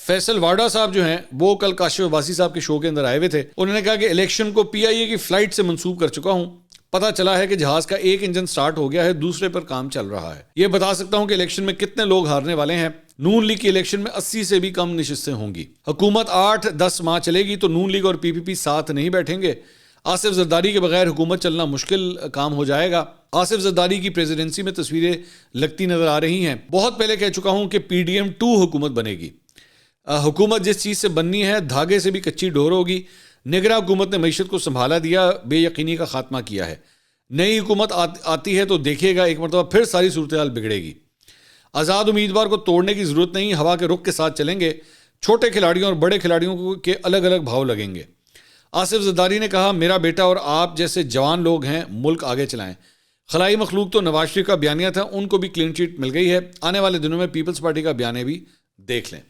फैसल वाडा साहब जो हैं वो कल काशिफ अब्बासी साहब के शो के अंदर आए हुए थे। उन्होंने कहा कि इलेक्शन को पीआईए की फ्लाइट से मंसूब कर चुका हूं। पता चला है कि जहाज का एक इंजन स्टार्ट हो गया है, दूसरे पर काम चल रहा है। ये बता सकता हूं कि इलेक्शन में कितने लोग हारने वाले हैं। नून लीग की इलेक्शन में 80 से भी कम नशिस्तें होंगी। हुकूमत 8-10 माह चलेगी तो नून लीग और पीपीपी साथ नहीं बैठेंगे। आसिफ जरदारी के बगैर हुकूमत चलना मुश्किल काम हो जाएगा। आसिफ जरदारी की प्रेसिडेंसी में तस्वीरें लगती नजर आ रही हैं। बहुत पहले कह चुका हूं कि पीडीएम 2 हुकूमत बनेगी। हुकूमत जिस चीज़ से बननी है धागे से भी कच्ची डोर होगी। निगरा हुकूमत ने मईशत को संभाला दिया, बेयकीनी का खात्मा किया है। नई हुकूमत आती है तो देखिएगा एक मरतबा फिर सारी सूरत हाल बिगड़ेगी। आज़ाद उम्मीदवार को तोड़ने की ज़रूरत नहीं, हवा के रुख के साथ चलेंगे। छोटे खिलाड़ियों और बड़े खिलाड़ियों के अलग अलग भाव लगेंगे। आसिफ जरदारी ने कहा, मेरा बेटा और आप जैसे जवान लोग हैं, मुल्क आगे चलाएं। खलाई मखलूक तो नवाज शरीफ का बयानिया था, उनको भी क्लीन चिट मिल गई है। आने वाले दिनों में पीपल्स पार्टी का बयानिया भी देख लें।